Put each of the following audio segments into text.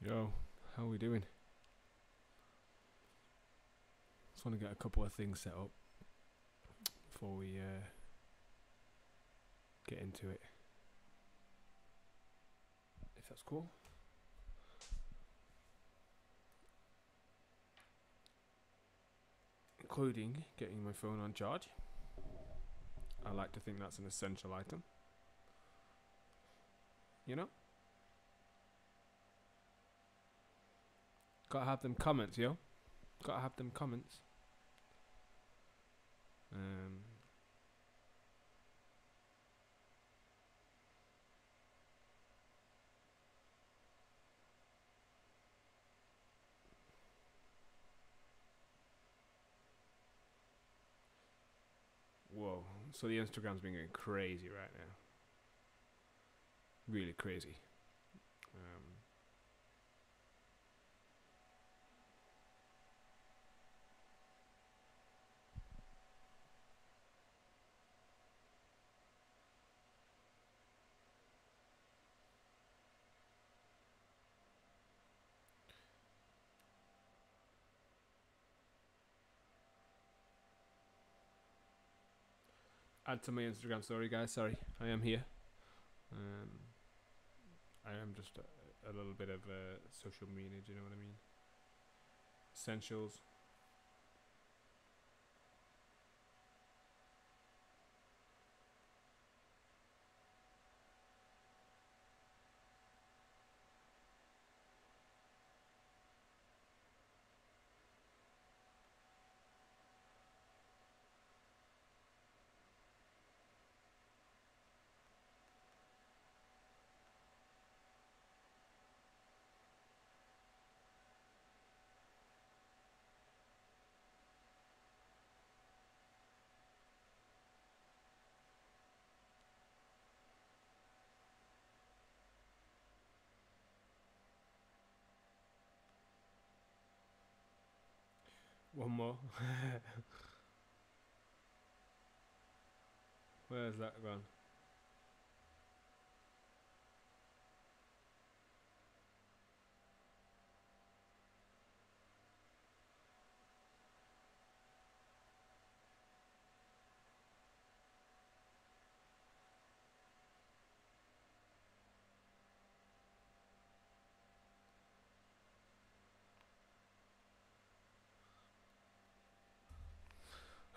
Yo, how are we doing? Just want to get a couple of things set up before we get into it. If that's cool. Including getting my phone on charge. I like to think that's an essential item. You know? Gotta have them comments, yo. Gotta have them comments. Whoa. So the Instagram's been going crazy right now. Really crazy. Add to my Instagram story, guys. Sorry, I am here. I am just a little bit of social media. Do you know what I mean? Essentials. One more. Where's that gone?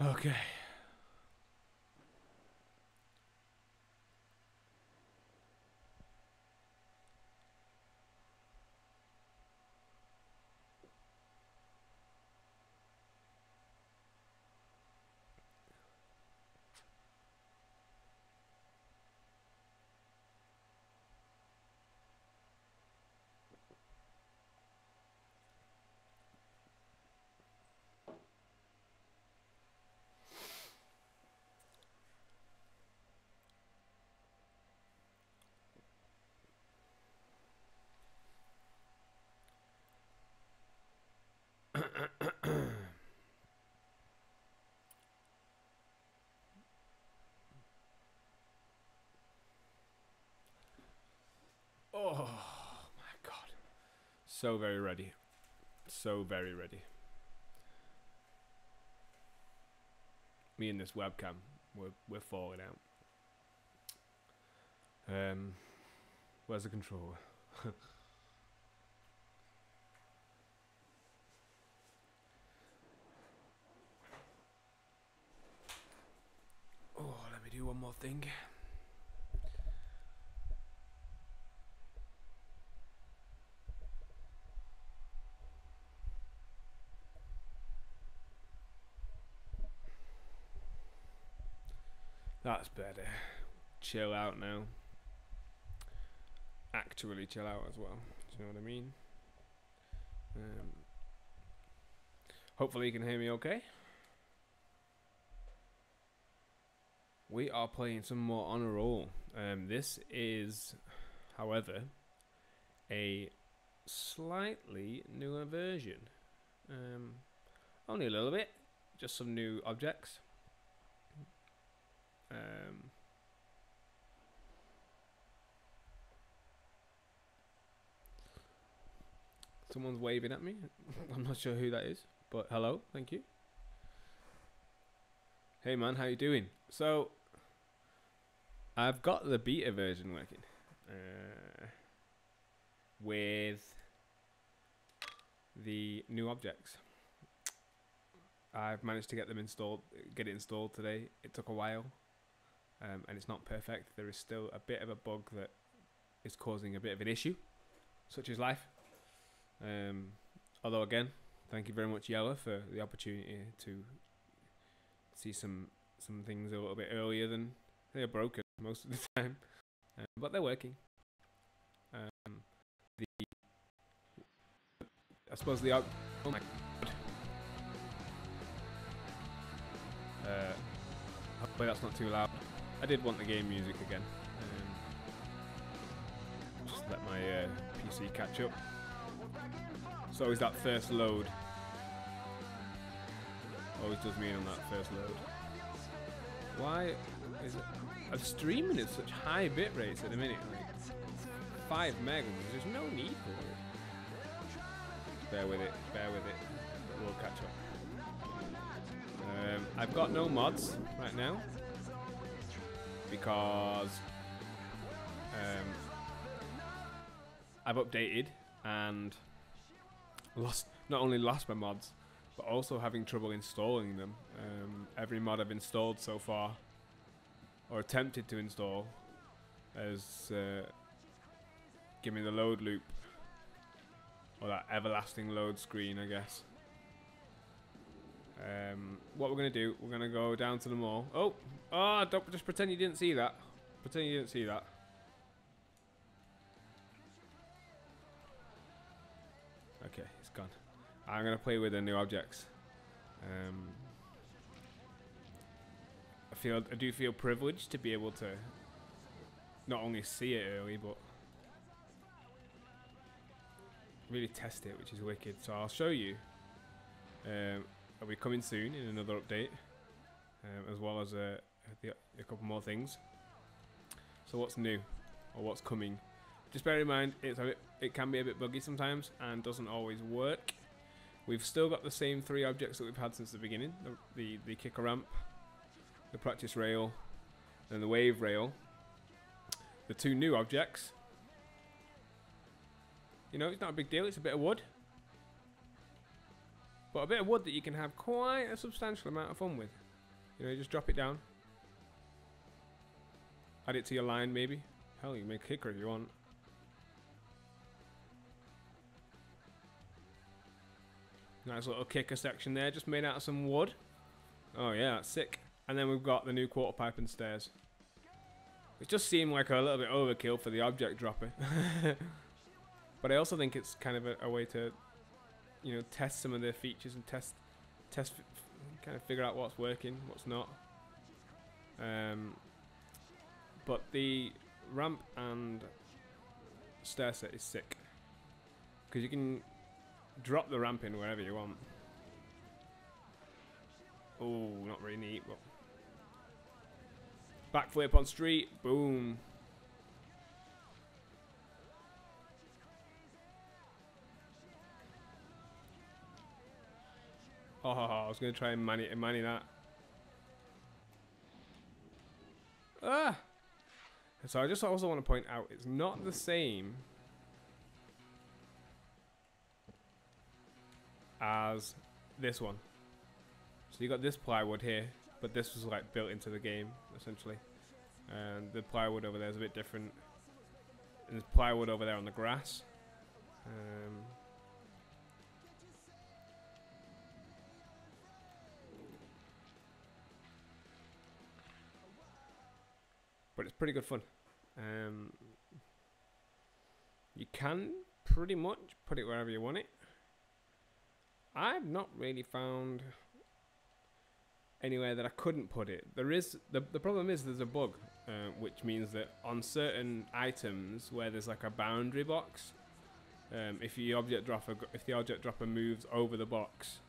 Okay. Oh my god. So very ready. So very ready. Me and this webcam, we're falling out. Where's the controller? Oh, let me do one more thing. That's better. Chill out now. Actually chill out as well. Do you know what I mean? Hopefully you can hear me okay. We are playing some more on a roll. This is, however, a slightly newer version. Only a little bit. Just some new objects. Someone's waving at me. I'm not sure who that is, but hello, thank you. Hey man, how you doing? So, I've got the beta version working with the new objects. I've managed to get them installed, get it installed today. It took a while, and it's not perfect. There is still a bit of a bug that is causing a bit of an issue, such as life. Although again, thank you very much, Yella, for the opportunity to see some things a little bit earlier than they are broken most of the time, but they're working. I suppose the oh my god. Hopefully that's not too loud. I did want the game music again. Just let my PC catch up. So always that first load. Always does mean on that first load. Why is it? I'm streaming at such high bit rates at the minute, like 5 megs. There's no need for it. Bear with it, we'll catch up. I've got no mods right now because I've updated and not only lost my mods, but also having trouble installing them. Every mod I've installed so far, or attempted to install, has given me the load loop, or that everlasting load screen, I guess. What we're gonna do, we're gonna go down to the mall. Oh, don't just pretend you didn't see that. Pretend you didn't see that. Okay, it's gone. I'm gonna play with the new objects. I do feel privileged to be able to not only see it early, but really test it, which is wicked. So I'll show you. I'll be coming soon in another update, as well as a couple more things. So what's new, or what's coming? Just bear in mind, it can be a bit buggy sometimes and doesn't always work. We've still got the same 3 objects that we've had since the beginning: the kicker ramp, the practice rail, and the wave rail. The 2 new objects. You know, it's not a big deal. It's a bit of wood. But a bit of wood that you can have quite a substantial amount of fun with. You know, you just drop it down. Add it to your line, maybe. Hell, you can make a kicker if you want. Nice little kicker section there, just made out of some wood. Oh yeah, that's sick. And then we've got the new quarter pipe and stairs. It just seemed like a little bit overkill for the object dropper. But I also think it's kind of a way to, you know, test some of their features and kind of figure out what's working, what's not. But the ramp and stair set is sick, because you can drop the ramp in wherever you want. Oh, not really neat, but backflip on street, boom. Oh, I was going to try and manny that. Ah! So I just also want to point out, it's not the same as this one. So you got this plywood here, but this was like built into the game, essentially. And the plywood over there is a bit different. And there's plywood over there on the grass. But it's pretty good fun. You can pretty much put it wherever you want it. I've not really found anywhere that I couldn't put it. There is the problem is there's a bug, which means that on certain items where there's like a boundary box, if the object dropper moves over the box,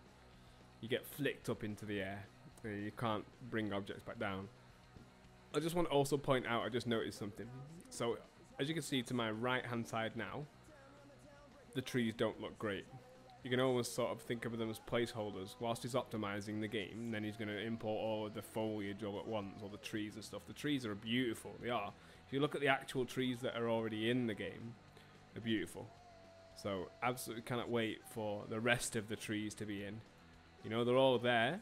you get flicked up into the air. You can't bring objects back down. I just want to also point out, I just noticed something. So, as you can see to my right hand side now, the trees don't look great. You can almost sort of think of them as placeholders. Whilst he's optimizing the game, and then he's going to import all of the foliage all at once, all the trees and stuff. The trees are beautiful, they are. If you look at the actual trees that are already in the game, they're beautiful. So absolutely cannot wait for the rest of the trees to be in. You know, they're all there,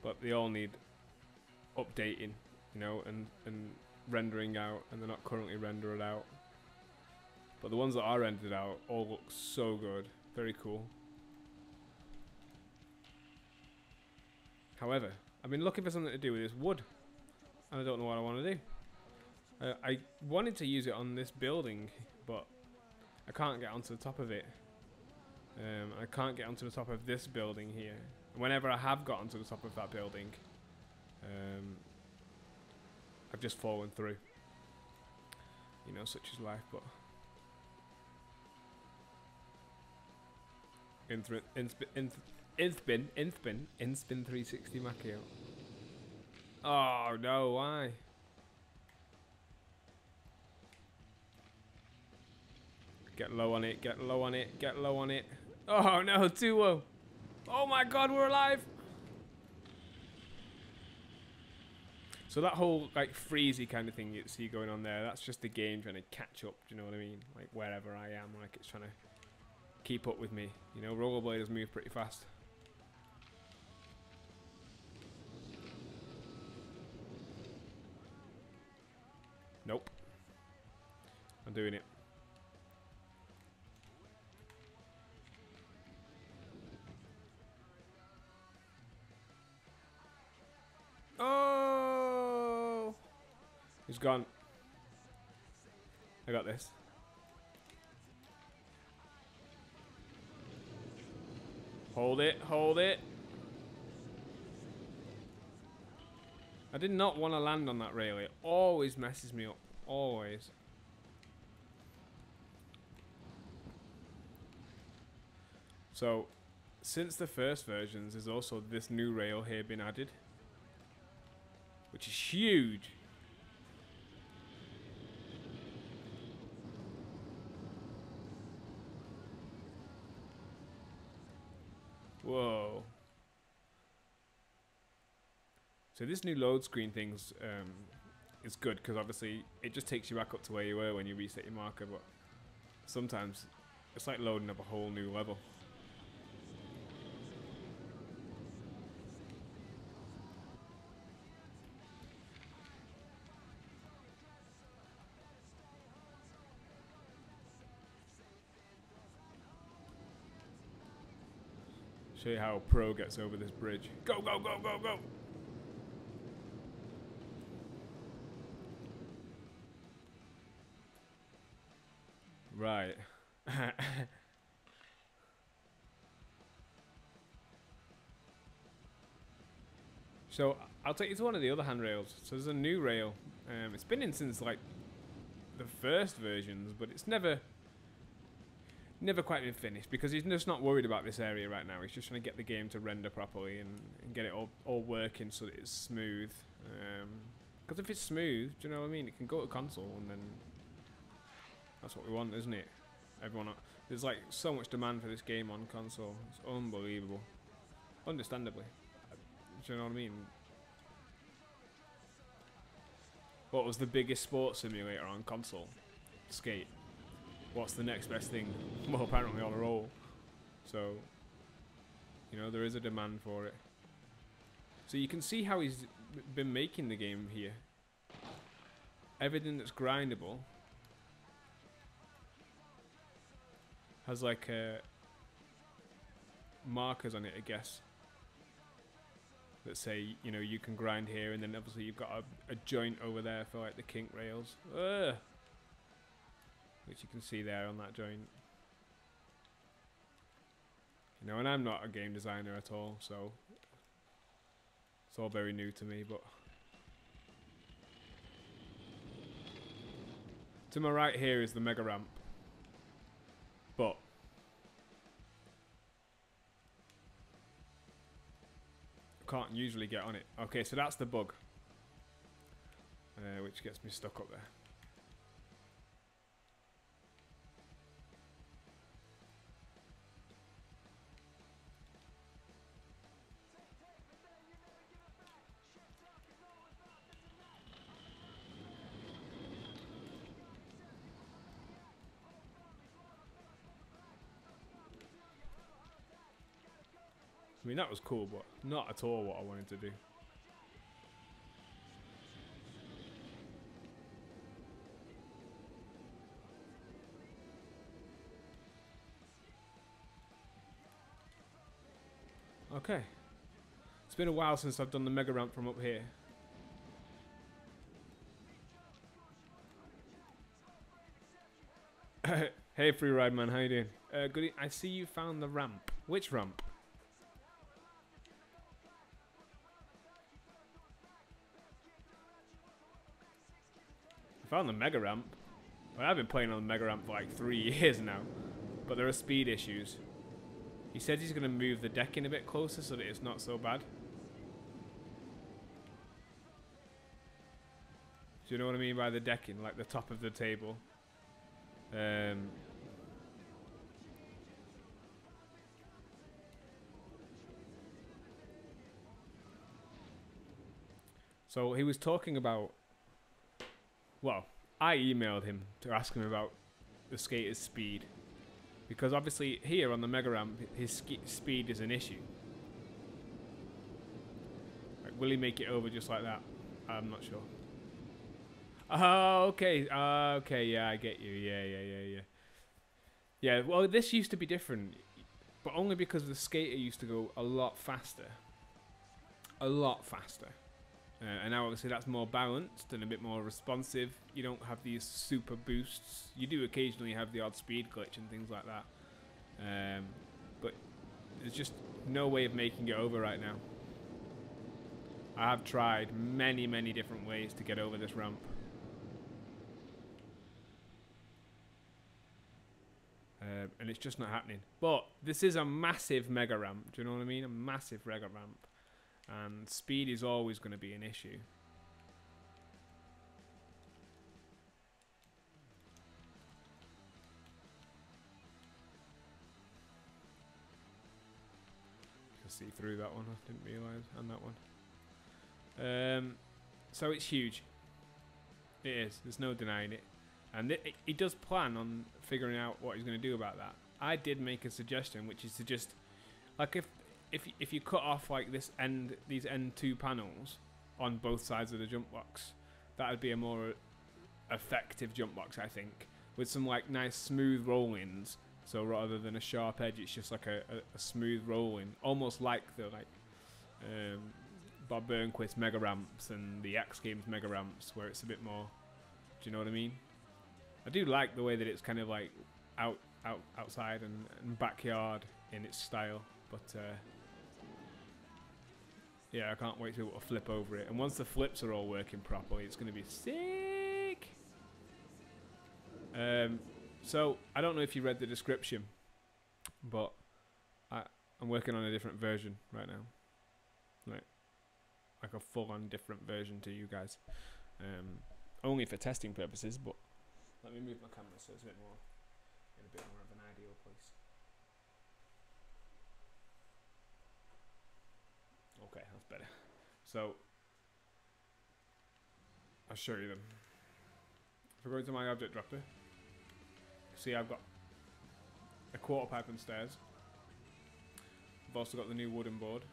but they all need updating, you know, and rendering out, and they're not currently rendered out. But the ones that are rendered out all look so good. Very cool. However, I've been looking for something to do with this wood, and I don't know what I want to do. I wanted to use it on this building, but I can't get onto the top of it. I can't get onto the top of this building here. Whenever I have got onto the top of that building, I've just fallen through. You know, such is life, but... Inspin 360 Macchio. Oh no, why? Get low on it, get low on it, get low on it. Oh no, too low. Oh my god, we're alive. So that whole like freezy kind of thing you see going on there, that's just the game trying to catch up, do you know what I mean? Like wherever I am, like it's trying to keep up with me. You know, rollerbladers move pretty fast. Nope. I'm doing it. Oh! He's gone. I got this. Hold it, hold it. I did not want to land on that rail. It always messes me up. Always. So, since the first versions, there's also this new rail here been added, which is huge. Whoa. So this new load screen thing's is good because obviously it just takes you back up to where you were when you reset your marker, but sometimes it's like loading up a whole new level. Show you how a pro gets over this bridge. Go, go, go, go, go! Right. So, I'll take you to one of the other handrails. So there's a new rail. It's been in since like the first versions, but it's never quite been finished because he's just not worried about this area right now. He's just trying to get the game to render properly and get it all working so that it's smooth. Because if it's smooth, do you know what I mean? It can go to console and then that's what we want, isn't it? There's like so much demand for this game on console. It's unbelievable. Understandably. Do you know what I mean? What was the biggest sports simulator on console? Skate. What's the next best thing? Well, apparently on a roll. So, you know, there is a demand for it. So you can see how he's been making the game here. Everything that's grindable has like markers on it, I guess, that say, you know, you can grind here, and then obviously you've got a joint over there for like the kink rails. Ugh. Which you can see there on that joint. You know, and I'm not a game designer at all, so it's all very new to me, but to my right here is the mega ramp. But I can't usually get on it. Okay, so that's the bug, which gets me stuck up there. I mean, that was cool, but not at all what I wanted to do. Okay. It's been a while since I've done the mega ramp from up here. Hey, free ride man, how you doing? Goody, I see you found the ramp. Which ramp? I found the mega ramp. Well, I've been playing on the mega ramp for like 3 years now, but there are speed issues. He said he's going to move the decking a bit closer so that it's not so bad. Do you know what I mean by the decking? Like the top of the table. So he was talking about... Well, I emailed him to ask him about the skater's speed. Because obviously here on the mega ramp, his speed is an issue. Like, will he make it over just like that? I'm not sure. Oh, okay. Okay, yeah, I get you. Yeah. Yeah, well, this used to be different. But only because the skater used to go a lot faster. A lot faster. And now obviously that's more balanced and a bit more responsive. You don't have these super boosts. You do occasionally have the odd speed glitch and things like that. But there's just no way of making it over right now. I have tried many different ways to get over this ramp. And it's just not happening. But this is a massive mega ramp. Do you know what I mean? A massive mega ramp. And speed is always going to be an issue. You can see through that one. I didn't realise. And that one. So it's huge. It is. There's no denying it. And he does plan on figuring out what he's going to do about that. I did make a suggestion, which is to just... Like if you cut off like these end two panels on both sides of the jump box, that would be a more effective jump box, I think, with some like nice smooth roll-ins. So rather than a sharp edge, it's just like a smooth roll-in, almost like the Bob Burnquist mega ramps and the X Games mega ramps, where it's a bit more. Do you know what I mean? I do like the way that it's kind of like outside and backyard in its style, but. Yeah, I can't wait to be able to flip over it. And once the flips are all working properly, it's going to be sick. So, I don't know if you read the description, but I'm working on a different version right now. Like a full-on different version to you guys. Only for testing purposes, but let me move my camera so it's a bit more, in a bit more of an ideal place. Okay, that's better. So, I'll show you them. If I go into my object dropper, see I've got a quarter pipe and stairs. I've also got the new wooden board,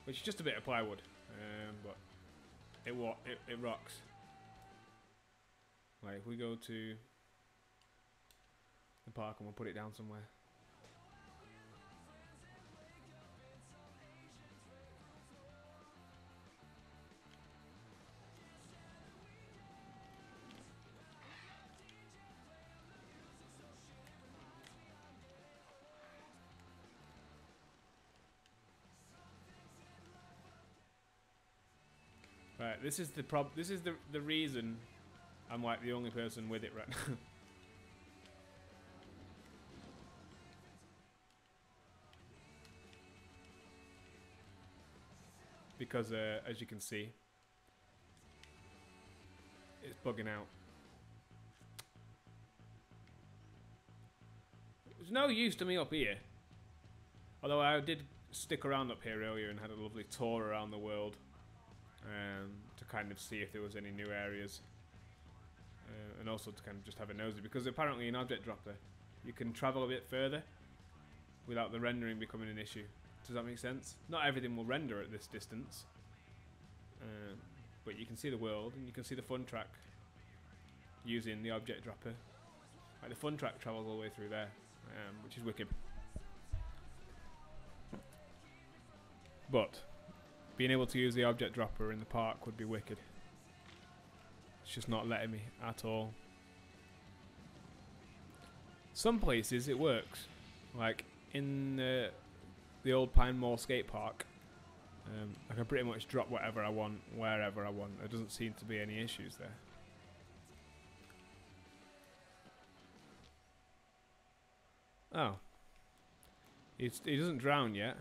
which is just a bit of plywood, but it rocks. Like if we go to the park and we'll put it down somewhere. Right, this is the reason I'm like the only person with it right now. Because as you can see, it's bugging out. There's no use to me up here. Although I did stick around up here earlier and had a lovely tour around the world. To kind of see if there was any new areas, and also to kind of just have a nosy, because apparently in Object Dropper you can travel a bit further, without the rendering becoming an issue. Does that make sense? Not everything will render at this distance, but you can see the world and you can see the fun track using the object dropper. Like the fun track travels all the way through there, which is wicked. But being able to use the object dropper in the park would be wicked. It's just not letting me at all. Some places it works, like in the old Pine Mall skate park. I can pretty much drop whatever I want, wherever I want. There doesn't seem to be any issues there. Oh. He doesn't drown yet.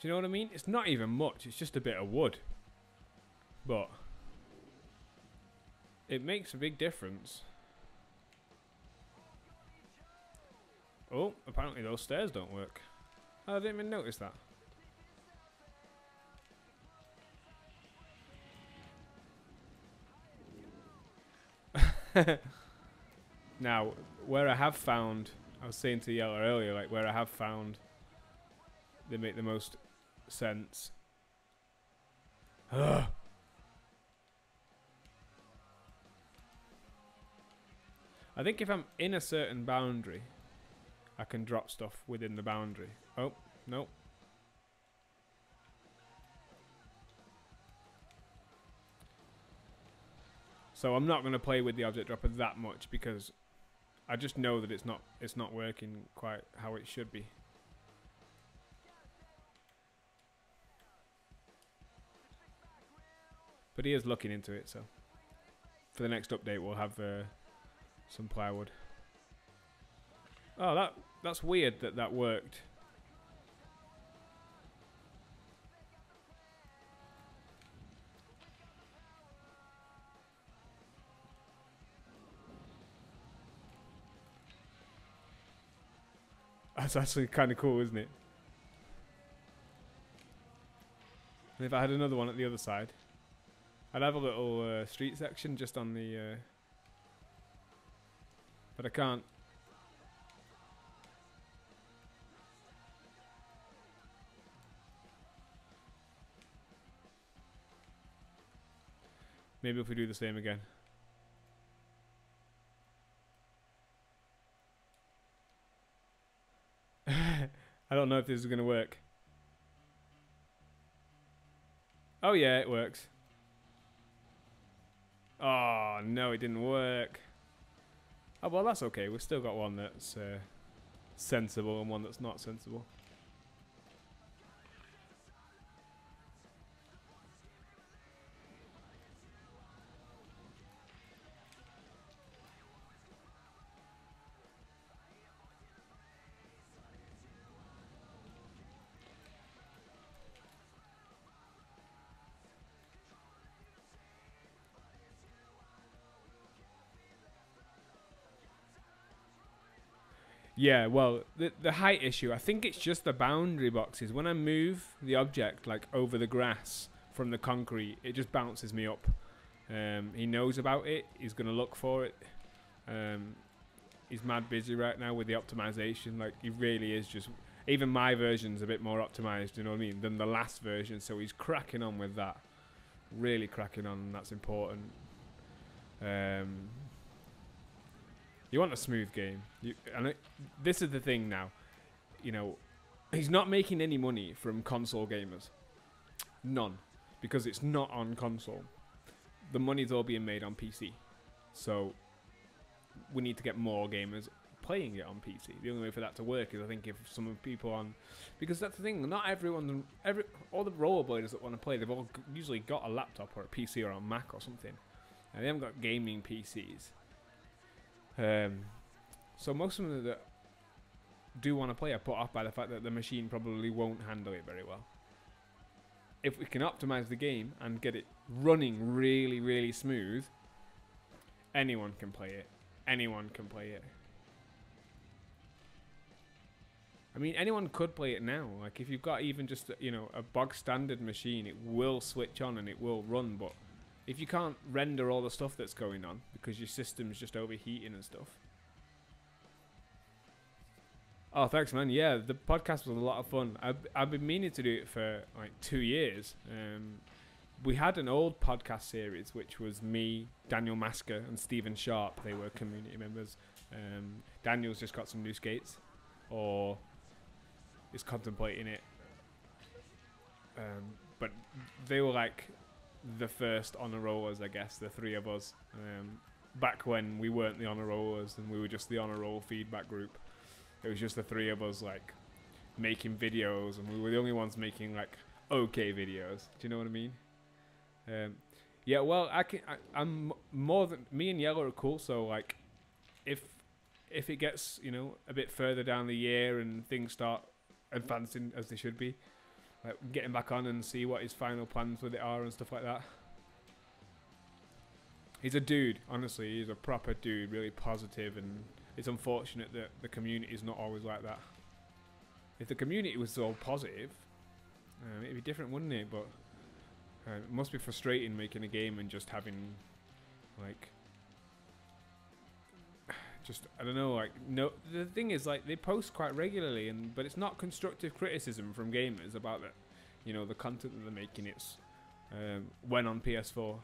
Do you know what I mean? It's not even much, it's just a bit of wood. But it makes a big difference. Oh, apparently those stairs don't work. Oh, I didn't even notice that. Now, where I have found, I was saying to Yella earlier, like where I have found they make the most sense. Ugh. I think if I'm in a certain boundary, I can drop stuff within the boundary. Oh, no. So I'm not going to play with the object dropper that much because I just know that it's not working quite how it should be. But he is looking into it, so for the next update we'll have some plywood. Oh, that's weird that worked. That's actually kind of cool, isn't it? And if I had another one at the other side, I'd have a little street section just on the... but I can't. Maybe if we do the same again. I don't know if this is going to work. Oh yeah, it works. Oh no, it didn't work. Oh well, that's okay. We've still got one that's sensible and one that's not sensible. Yeah, well, the height issue, I think it's just the boundary boxes. When I move the object, like, over the grass from the concrete, it just bounces me up. He knows about it. He's going to look for it. He's mad busy right now with the optimization. Like, he really is just... Even my version's a bit more optimized, you know what I mean, than the last version. So he's cracking on with that. Really cracking on, and that's important. You want a smooth game. This is the thing now. You know, he's not making any money from console gamers. None. Because it's not on console. The money's all being made on PC. So, we need to get more gamers playing it on PC. The only way for that to work is, I think, if some people on... Because that's the thing, not everyone... all the rollerbladers that want to play, they've all usually got a laptop or a PC or a Mac or something. And they haven't got gaming PCs. So most of them that do want to play are put off by the fact that the machine probably won't handle it very well. If we can optimize the game and get it running really, really smooth, anyone can play it. Anyone can play it. I mean, anyone could play it now. Like, if you've got even just, you know, a bog standard machine, it will switch on and it will run. But if you can't render all the stuff that's going on because your system's just overheating and stuff. Oh, thanks, man. Yeah, the podcast was a lot of fun. I've been meaning to do it for like 2 years. We had an old podcast series, which was me, Daniel Masker, and Stephen Sharp. They were community members. Daniel's just got some new skates, or is contemplating it. But they were like the first honor rollers, I guess, the three of us. Back when we weren't the honor rollers and we were just the honor roll feedback group. It was just the three of us, like, making videos, and we were the only ones making, like, okay videos. Do you know what I mean? Yeah, well, I'm more than... Me and Yellow are cool, so, like, if it gets, you know, a bit further down the year and things start advancing as they should be, like, getting back on and see what his final plans with it are and stuff like that. He's a dude, honestly. He's a proper dude, really positive, and it's unfortunate that the community is not always like that. If the community was so positive, it'd be different, wouldn't it? But it must be frustrating making a game and just having, like, just, I don't know, like, no. The thing is, like, they post quite regularly, but it's not constructive criticism from gamers about that, you know, the content that they're making. It's when on PS4,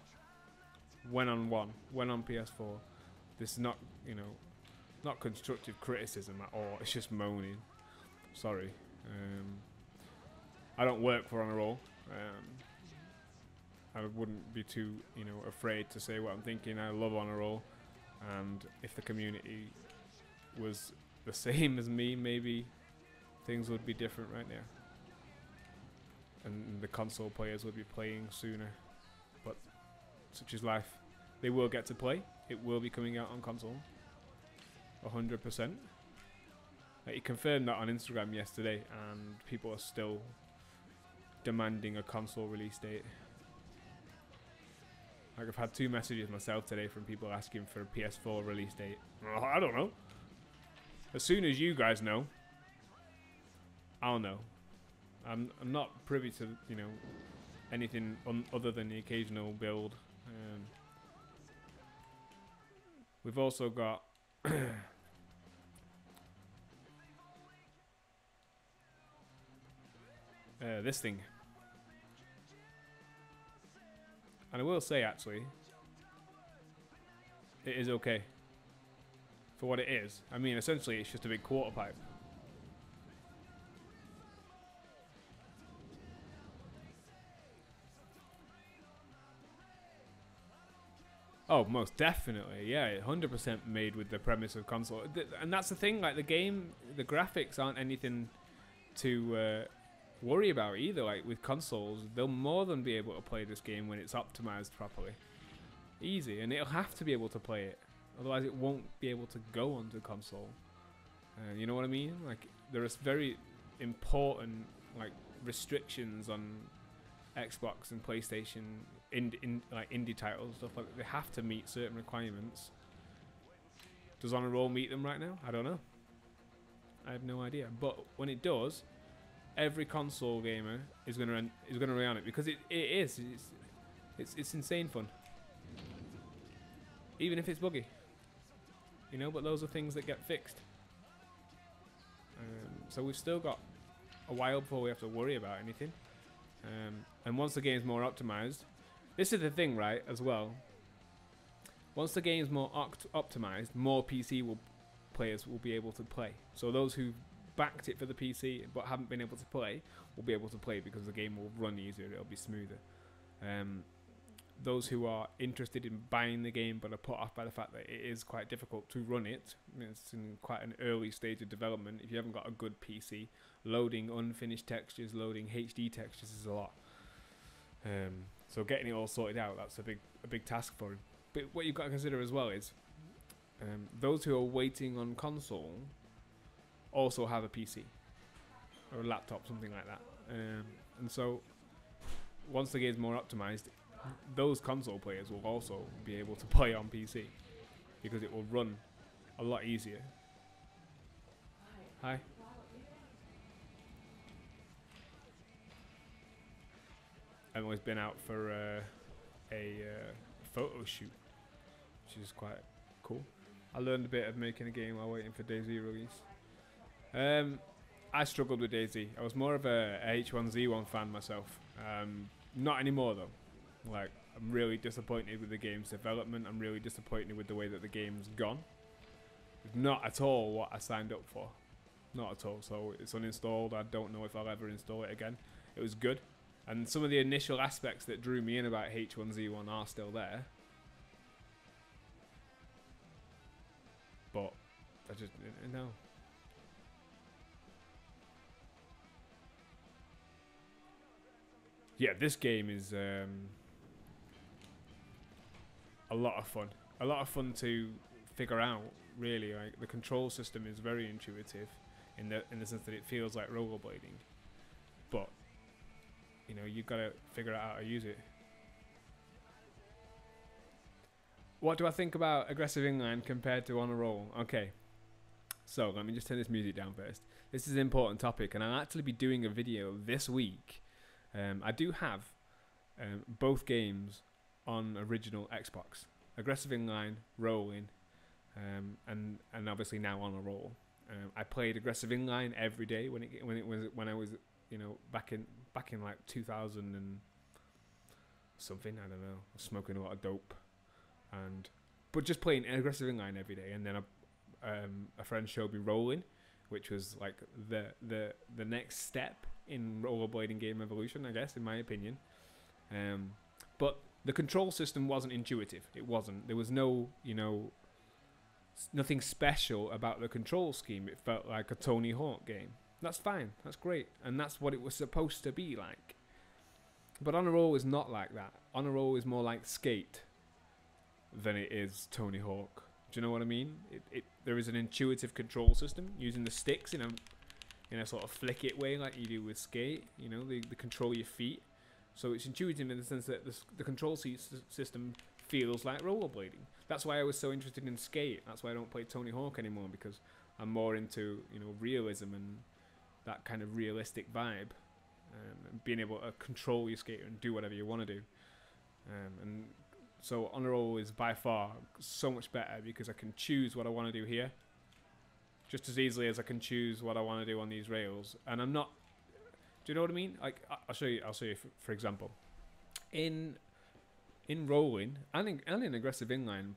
when on One, when on PS4. This is not, you know, not constructive criticism at all. It's just moaning. Sorry. I don't work for Honor Roll. I wouldn't be too, you know, afraid to say what I'm thinking. I love Honor Roll, and if the community was the same as me, maybe things would be different right now, and the console players would be playing sooner. But such is life. They will get to play. It will be coming out on console. 100%. He confirmed that on Instagram yesterday, and people are still demanding a console release date. Like, I've had 2 messages myself today from people asking for a PS4 release date. Oh, I don't know. As soon as you guys know, I'll know. I'm not privy to, you know, anything other than the occasional build. We've also got this thing. And I will say, actually, it is okay for what it is. I mean, essentially, it's just a big quarter pipe. Oh, most definitely, yeah, 100% made with the premise of console. And that's the thing, like, the game, the graphics aren't anything to worry about either. Like, with consoles, they'll more than be able to play this game when it's optimized properly. Easy, and it'll have to be able to play it. Otherwise, it won't be able to go onto console. You know what I mean? Like, there are very important, like, restrictions on Xbox and PlayStation like indie titles and stuff like that. They have to meet certain requirements. Does Honor Roll meet them right now? I don't know. I have no idea. But when it does, every console gamer is gonna rely on it, because it's insane fun. Even if it's buggy, you know. But those are things that get fixed. So we've still got a while before we have to worry about anything. And once the game's more optimized, this is the thing, right, as well. Once the game's more optimized, more PC players will be able to play. So those who backed it for the PC but haven't been able to play will be able to play, because the game will run easier, it'll be smoother. Those who are interested in buying the game but are put off by the fact that it is quite difficult to run it, it's in quite an early stage of development. If you haven't got a good PC, loading unfinished textures, loading HD textures is a lot. So getting it all sorted out, that's a big task for him. But what you've got to consider as well is those who are waiting on console also have a PC or a laptop, something like that. And so once the game's more optimized, those console players will also be able to play on PC because it will run a lot easier. Hi. Emily's been out for a photo shoot, which is quite cool. I learned a bit of making a game while waiting for DayZ release. I struggled with DayZ. I was more of a H1Z1 fan myself. Not anymore though. Like, I'm really disappointed with the game's development. I'm really disappointed with the way that the game's gone. It's not at all what I signed up for. Not at all. So it's uninstalled. I don't know if I'll ever install it again. It was good. And some of the initial aspects that drew me in about H1Z1 are still there. But I just, no. Yeah, this game is a lot of fun. A lot of fun to figure out, really. Like, the control system is very intuitive in the sense that it feels like rollerblading. But, you know, you've got to figure out how to use it. What do I think about aggressive inline compared to on a roll? Okay, so let me just turn this music down first. This is an important topic, and I'll actually be doing a video this week. I do have both games on original Xbox. Aggressive inline, rolling, and obviously now on a roll. I played aggressive inline every day when I was, you know, back in like 2000 and something, I don't know, smoking a lot of dope, but just playing aggressive inline every day. And then a friend showed me rolling, which was like the next step in rollerblading game evolution, I guess, in my opinion. But the control system wasn't intuitive. It wasn't. There was no, you know, nothing special about the control scheme. It felt like a Tony Hawk game. That's fine. That's great. And that's what it was supposed to be like. But On a Roll is not like that. On a Roll is more like Skate than it is Tony Hawk. Do you know what I mean? There is an intuitive control system using the sticks in a sort of flick it way like you do with Skate. You know, the control your feet. So it's intuitive in the sense that the control system feels like rollerblading. That's why I was so interested in Skate. That's why I don't play Tony Hawk anymore, because I'm more into, you know, realism and that kind of realistic vibe, and being able to control your skater and do whatever you want to do. And so On a Roll is by far so much better because I can choose what I want to do here just as easily as I can choose what I want to do on these rails. And I'm not, do you know what I mean? Like, I'll show you for example. In rolling and in aggressive inline,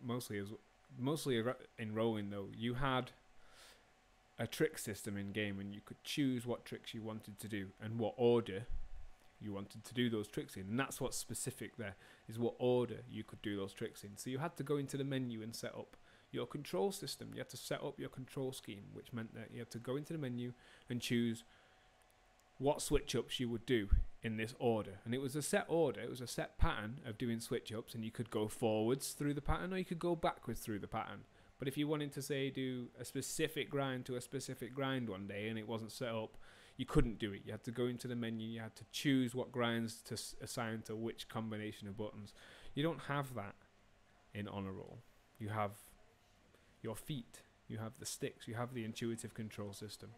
mostly in rolling though, you had a trick system in game, and you could choose what tricks you wanted to do and what order you wanted to do those tricks in. And that's what's specific there, is what order you could do those tricks in. So you had to go into the menu and set up your control system. You had to set up your control scheme, which meant that you had to go into the menu and choose what switch ups you would do in this order. And it was a set order, it was a set pattern of doing switch ups, and you could go forwards through the pattern or you could go backwards through the pattern. But if you wanted to, say, do a specific grind to a specific grind one day and it wasn't set up, you couldn't do it. You had to go into the menu, you had to choose what grinds to assign to which combination of buttons. You don't have that in On a Roll. You have your feet, you have the sticks, you have the intuitive control system.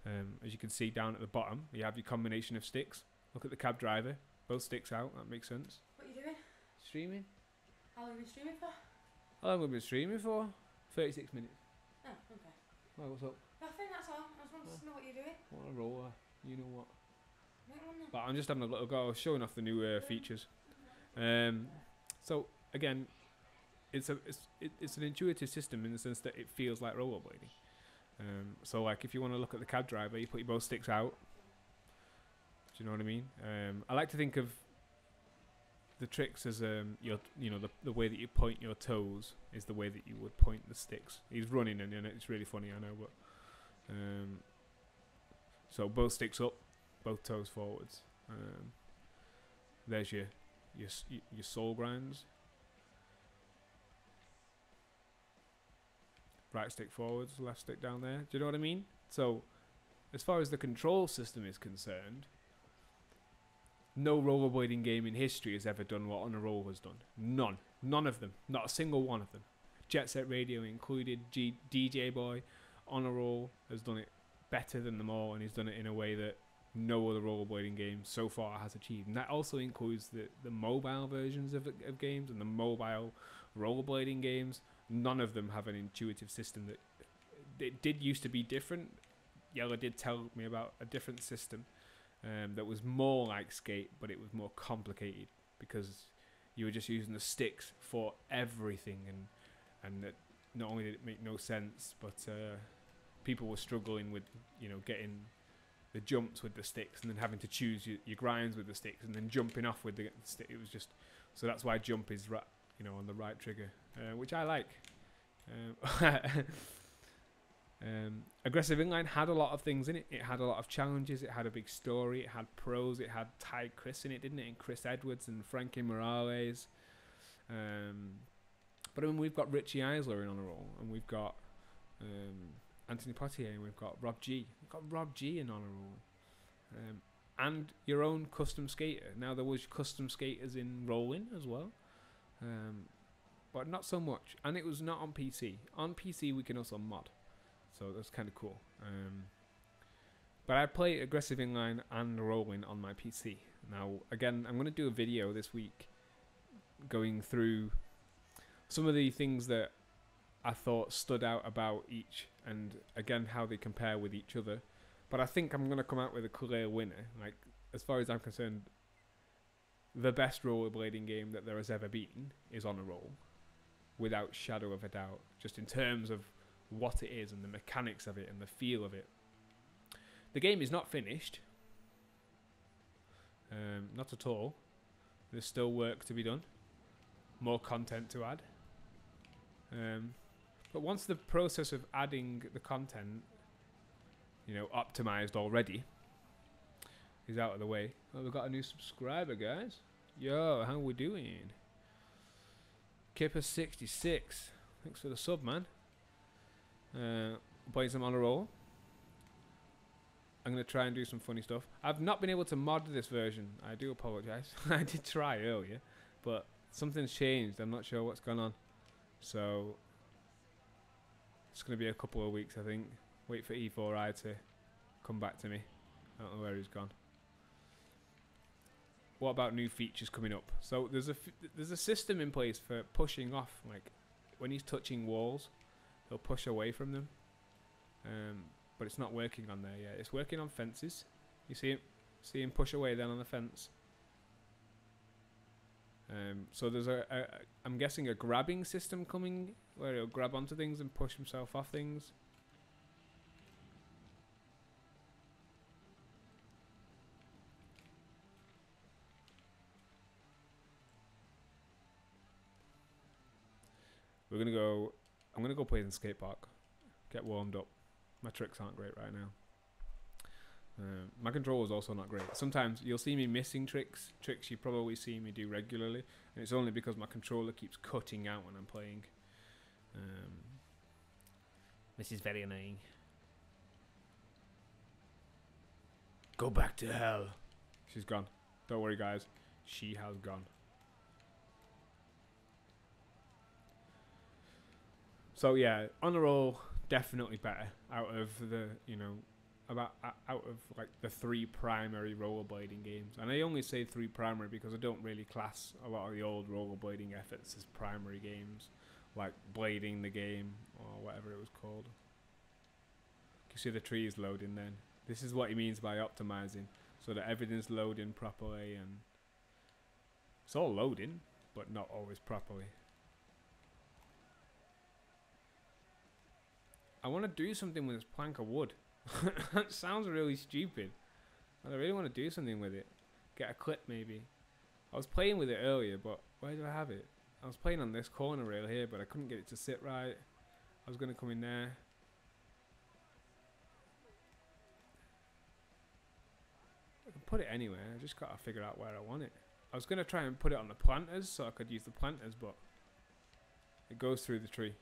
As you can see down at the bottom, you have your combination of sticks. Look at the cab driver, both sticks out, that makes sense. What are you doing? Streaming. How long have you been streaming for? How long have we been streaming for? 36 minutes. Oh, okay. Right, what's up? Nothing, that's all. I just wanted to know what you're doing. On a roller, you know what. What on then? But I'm just having a little go, showing off the new features. So again, it's an intuitive system in the sense that it feels like rollerblading. So like if you want to look at the cab driver, you put your both sticks out. Do you know what I mean? I like to think of the tricks as the way that you point your toes is the way that you would point the sticks. He's running and it's really funny, I know, but so both sticks up, both toes forwards. There's your soul grinds. Right stick forwards, left stick down there. Do you know what I mean? So as far as the control system is concerned, No rollerblading game in history has ever done what On a Roll has done. None of them. Not a single one of them. Jet Set Radio included, DJ Boy, On a Roll has done it better than them all, and he's done it in a way that no other rollerblading game so far has achieved. And that also includes the mobile versions of games and the mobile rollerblading games. None of them have an intuitive system that it did used to be different. Yella did tell me about a different system that was more like skate, but it was more complicated because you were just using the sticks for everything, and that not only did it make no sense, but people were struggling with getting the jumps with the sticks and then having to choose your grinds with the sticks and then jumping off with the stick. It was just, so that's why jump is on the right trigger, which I like. Aggressive Inline had a lot of things in it. It had a lot of challenges. It had a big story. It had pros. It had Ty Chris in it, didn't it? And Chris Edwards and Frankie Morales. But I mean, we've got Richie Eisler in On a Roll, and we've got Anthony Potier, and we've got Rob G. We've got Rob G in On a Roll. And your own custom skater. Now, there was custom skaters in Rolling as well. But not so much. And it was not on PC. On PC, we can also mod. So that's kind of cool. But I play Aggressive Inline and Rolling on my PC. Now, again, I'm going to do a video this week going through some of the things that I thought stood out about each, and again, how they compare with each other. But I think I'm going to come out with a clear winner. Like, as far as I'm concerned, the best rollerblading game that there has ever been is On a Roll, without shadow of a doubt, just in terms of what it is and the mechanics of it and the feel of it. The game is not finished. Not at all. There's still work to be done. More content to add. But once the process of adding the content, optimized already, is out of the way. Oh, we've got a new subscriber, guys. Yo, how we doing? Kipper66. Thanks for the sub, man. Playing some On a Roll. I'm going to try and do some funny stuff. I've not been able to mod this version. I do apologize. I did try earlier, but something's changed. I'm not sure what's gone on. So it's going to be a couple of weeks, I think. Wait for E4I to come back to me. I don't know where he's gone. What about new features coming up? So there's a system in place for pushing off. Like, when he's touching walls, he'll push away from them. But it's not working on there yet. It's working on fences. You see him push away then on the fence. So there's I'm guessing a grabbing system coming where he'll grab onto things and push himself off things. I'm gonna go play in the skate park, get warmed up. My tricks aren't great right now. My control is also not great. Sometimes you'll see me missing tricks you probably see me do regularly, and it's only because my controller keeps cutting out when I'm playing. This is very annoying. Go back to hell. She's gone. Don't worry, guys. She has gone. So yeah, On a Roll, definitely better out of the out of like the three primary rollerblading games. And I only say three primary because I don't really class a lot of the old rollerblading efforts as primary games, like Blading the Game or whatever it was called. You see the trees loading then. This is what he means by optimizing, so that everything's loading properly, and it's all loading, but not always properly. I want to do something with this plank of wood. That sounds really stupid. But I really want to do something with it. Get a clip maybe. I was playing with it earlier, but where do I have it? I was playing on this corner rail here, but I couldn't get it to sit right. I was going to come in there. I can put it anywhere. I just got to figure out where I want it. I was going to try and put it on the planters so I could use the planters, but it goes through the tree.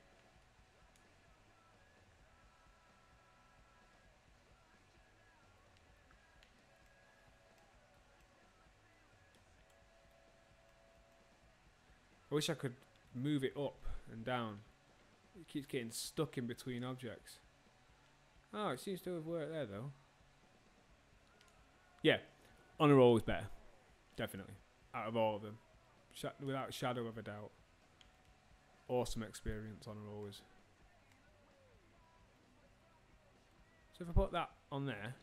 wish I could move it up and down. It keeps getting stuck in between objects. Oh, it seems to have worked there though. Yeah, on a roll is better. Definitely. Out of all of them. Without a shadow of a doubt. Awesome experience on a roll is. So if I put that on there.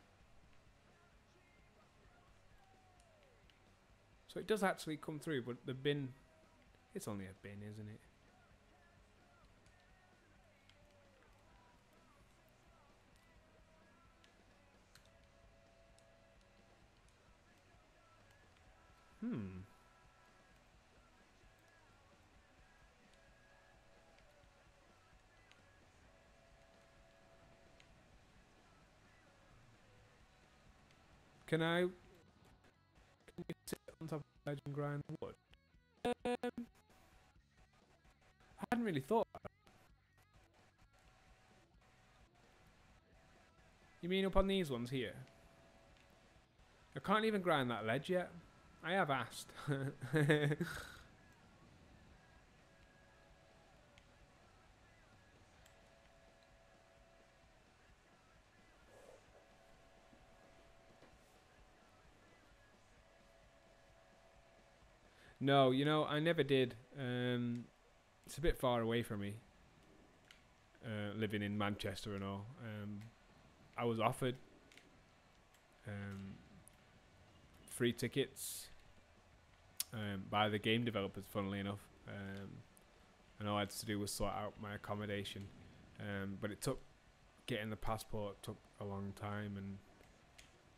So it does actually come through, but the bin, it's only a bin, isn't it? Can you sit on top of the ledge and grind wood? I hadn't really thought about that. You mean up on these ones here? I can't even grind that ledge yet. I have asked. No, you know, I never did. It's a bit far away from me. Living in Manchester and all. I was offered free tickets by the game developers, funnily enough. And all I had to do was sort out my accommodation. But it took, getting the passport took a long time and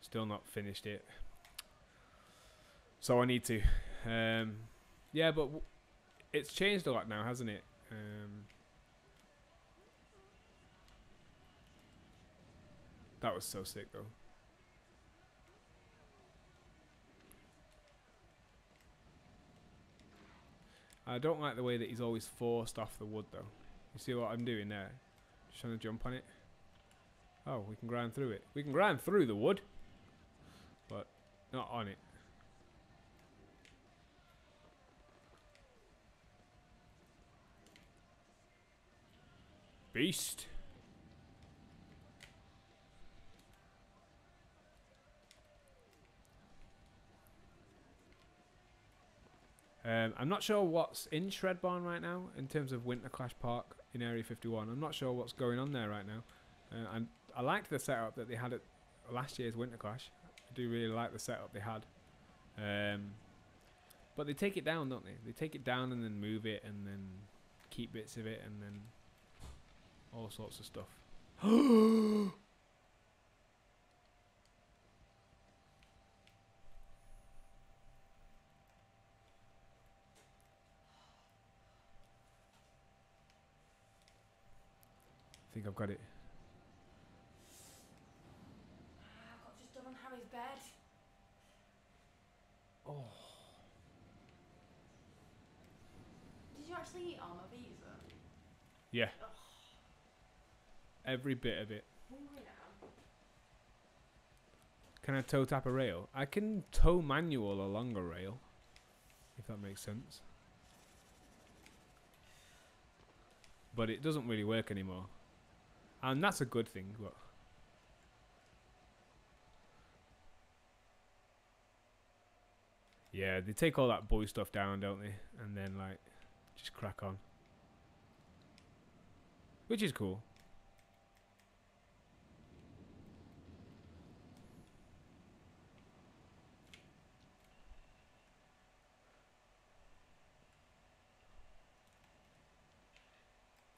still not finished it. So I need to. Yeah, but it's changed a lot now, hasn't it? That was so sick though. I don't like the way that he's always forced off the wood though. You see what I'm doing there? Just trying to jump on it. Oh, we can grind through it. We can grind through the wood, but not on it. Beast. I'm not sure what's in Shredbarn right now in terms of Winter Clash Park in Area 51. I'm not sure what's going on there right now. I liked the setup that they had at last year's Winter Clash. I do really like the setup they had. But they take it down, don't they? They take it down and then move it and then keep bits of it and then all sorts of stuff. I think I've got it. I've got just done on Harry's bed. Oh. Did you actually eat all my pizza? Yeah. Ugh. Every bit of it. Hungry now. Can I toe tap a rail? I can toe manual along a rail, if that makes sense. But it doesn't really work anymore. And that's a good thing, but yeah, they take all that boy stuff down, don't they? And then like just crack on. Which is cool.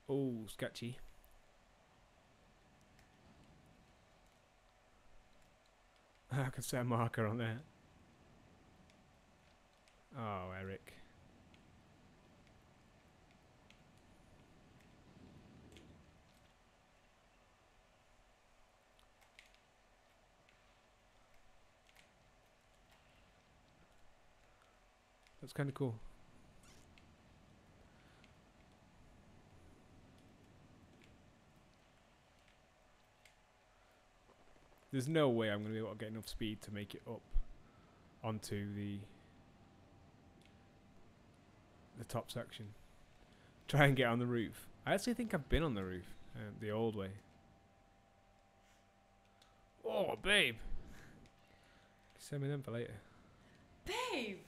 Oh, sketchy. I can set a marker on there. Oh, Eric. That's kind of cool. There's no way I'm going to be able to get enough speed to make it up onto the... the top section. Try and get on the roof. I actually think I've been on the roof, the old way. Oh, babe. Send me them for later. Babe!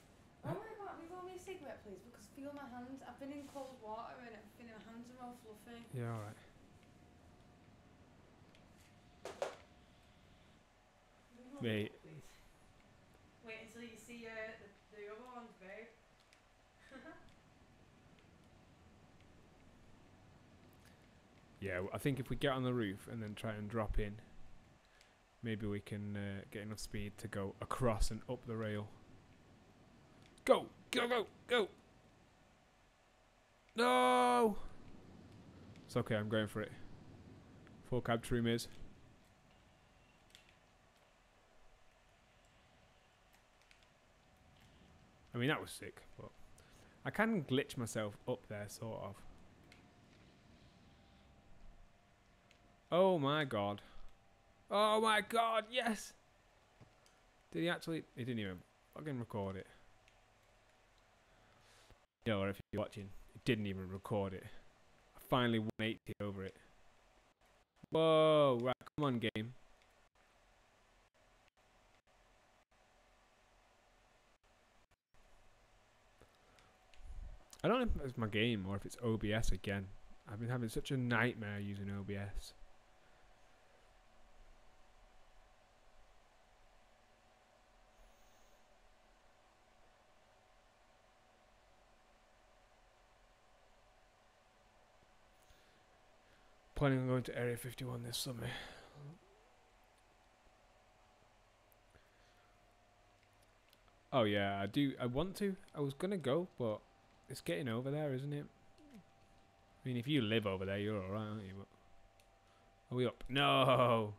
Oh my god, have you got me a cigarette, please? Because feel my hands. I've been in cold water and everything, and my hands are all fluffy. Yeah, alright. Mate. Wait until you see the other ones, babe. Yeah, I think if we get on the roof and then try and drop in, maybe we can get enough speed to go across and up the rail. Go! Go, go, go! No! It's okay, I'm going for it. Full cab trim is. I mean, that was sick, but I can glitch myself up there, sort of. Oh my god. Oh my god, yes! Did he actually? He didn't even fucking record it. No, or if you're watching, he didn't even record it. I finally 180 over it. Whoa, right, come on, game. I don't know if it's my game or if it's OBS again. I've been having such a nightmare using OBS. Planning on going to Area 51 this summer. Oh yeah, I do. I want to. I was gonna go, but it's getting over there, isn't it? I mean, if you live over there, you're alright, aren't you? But are we up? No!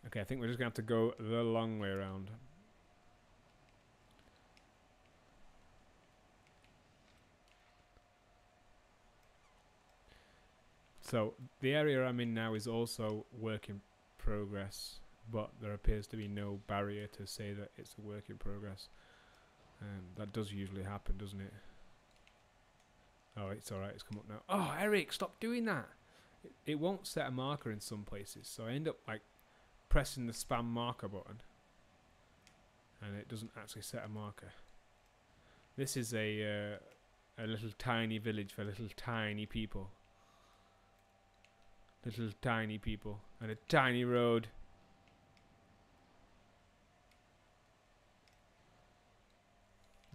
Okay, I think we're just going to have to go the long way around. So, the area I'm in now is also work in progress, but there appears to be no barrier to say that it's a work in progress. That does usually happen, doesn't it? Oh, it's alright, it's come up now. Oh, Eric, stop doing that! It won't set a marker in some places, so I end up like pressing the spam marker button and it doesn't actually set a marker. This is a little tiny village for little tiny people. Little tiny people and a tiny road.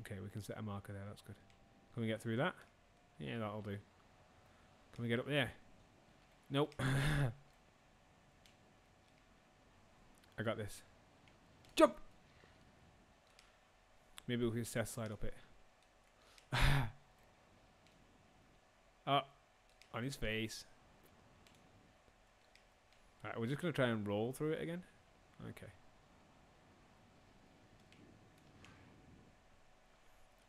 Okay, we can set a marker there, that's good. Can we get through that? Yeah, that'll do. Can we get up there? Nope. I got this. Jump! Maybe we can test slide up it. Oh, on his face. Alright, we're just going to try and roll through it again. Okay.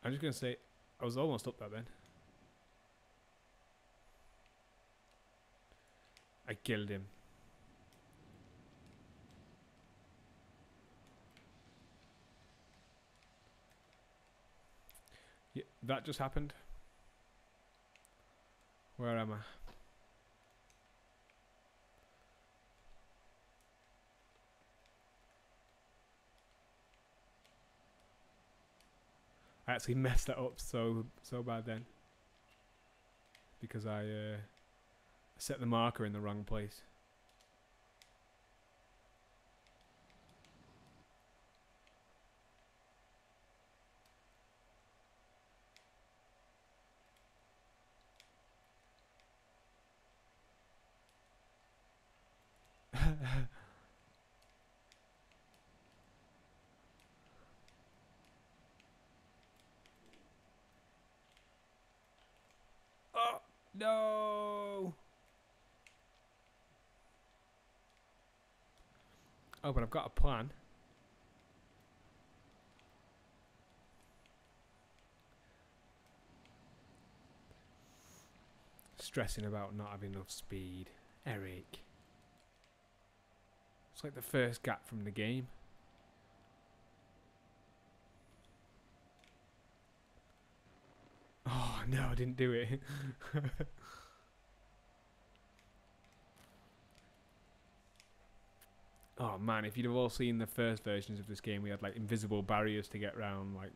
I'm just going to say, I was almost up that then. I killed him. Yeah, that just happened. Where am I? I actually messed that up so bad then. Because I set the marker in the wrong place. Oh, no! Oh, but I've got a plan. Stressing about not having enough speed. Eric. It's like the first gap from the game. Oh no, I didn't do it. Oh man, if you'd have all seen the first versions of this game, we had like invisible barriers to get round, like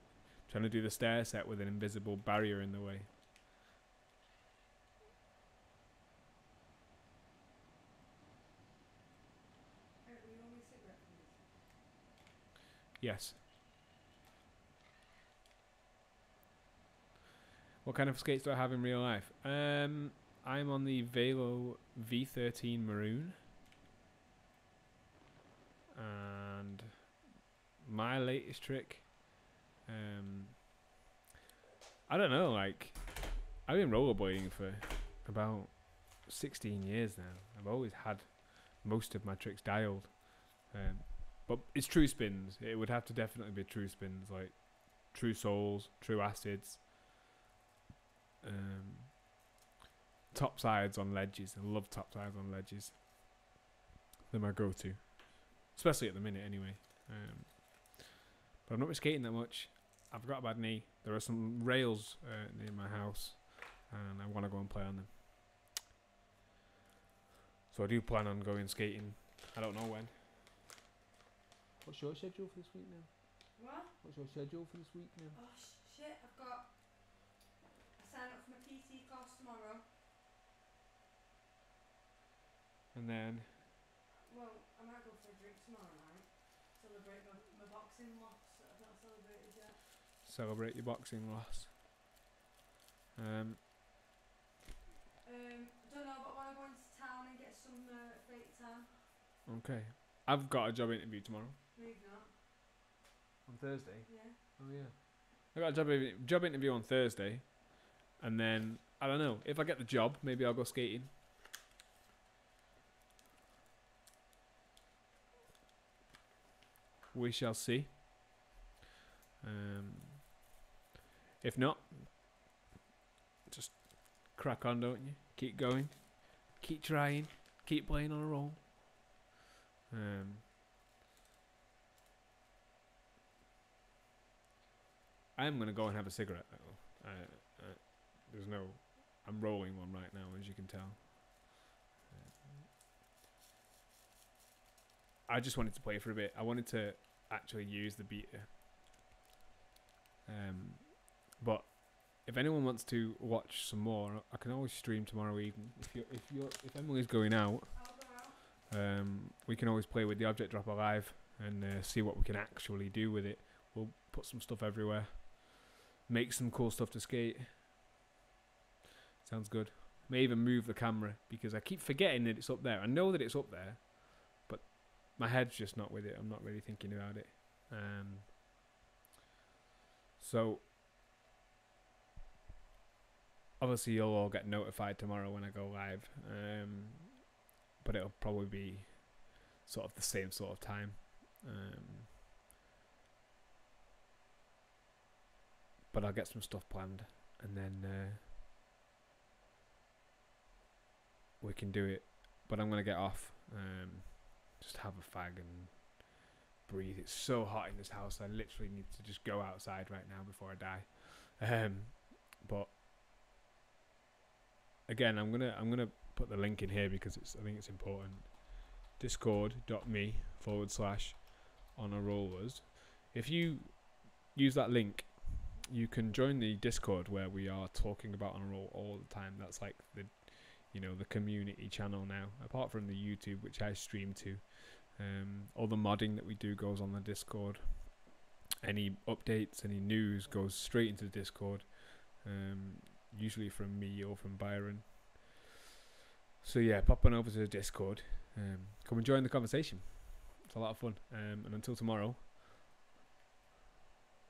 trying to do the stair set with an invisible barrier in the way. Will you want me a cigarette, please? Yes. What kind of skates do I have in real life? I'm on the Velo V13 Maroon. And my latest trick, I don't know, like, I've been rollerblading for about 16 years now. I've always had most of my tricks dialed. But it's true spins. It would have to definitely be true spins, like true souls, true acids. Top sides on ledges. I love top sides on ledges. They're my go-to, especially at the minute anyway. But I'm not really skating that much. I've got a bad knee. There are some rails near my house, and I want to go and play on them. So I do plan on going skating. I don't know when. What's your schedule for this week now? What? What's your schedule for this week now? Oh shit! I've got. I sign up for my PT course tomorrow. And then Well, I might go for a drink tomorrow night. Celebrate my boxing loss that I've not celebrated yet. celebrate your boxing loss. Don't know, but I want to go into town and get some fake tan. Okay. I've got a job interview tomorrow. No, you've not. On Thursday? Yeah. Oh yeah. I got a job interview on Thursday, and then I don't know if I get the job. Maybe I'll go skating. We shall see. If not, just crack on, don't you? Keep going, keep trying, keep playing on a roll. I am gonna go and have a cigarette though. There's no. I'm rolling one right now, as you can tell. I just wanted to play for a bit. I wanted to actually use the beta. But if anyone wants to watch some more, I can always stream tomorrow evening. If Emily's going out, I'll go out. we can always play with the object dropper live and see what we can actually do with it. We'll put some stuff everywhere, make some cool stuff to skate. Sounds good. May even move the camera because I keep forgetting that it's up there. I know that it's up there, but my head's just not with it. I'm not really thinking about it. So obviously you'll all get notified tomorrow when I go live, but it'll probably be sort of the same sort of time. But I'll get some stuff planned, and then we can do it. But I'm gonna get off, just have a fag and breathe. It's so hot in this house. I literally need to just go outside right now before I die. But again, I'm gonna put the link in here because I think it's important. Discord.me/honorrollers. If you use that link, you can join the Discord where we are talking about on a roll all the time. That's like the community channel now, apart from the YouTube, which I stream to. All the modding that we do goes on the Discord. Any updates, any news goes straight into the Discord, usually from me or from Byron. So yeah, pop on over to the Discord. Come and join the conversation. It's a lot of fun. And until tomorrow,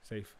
safe.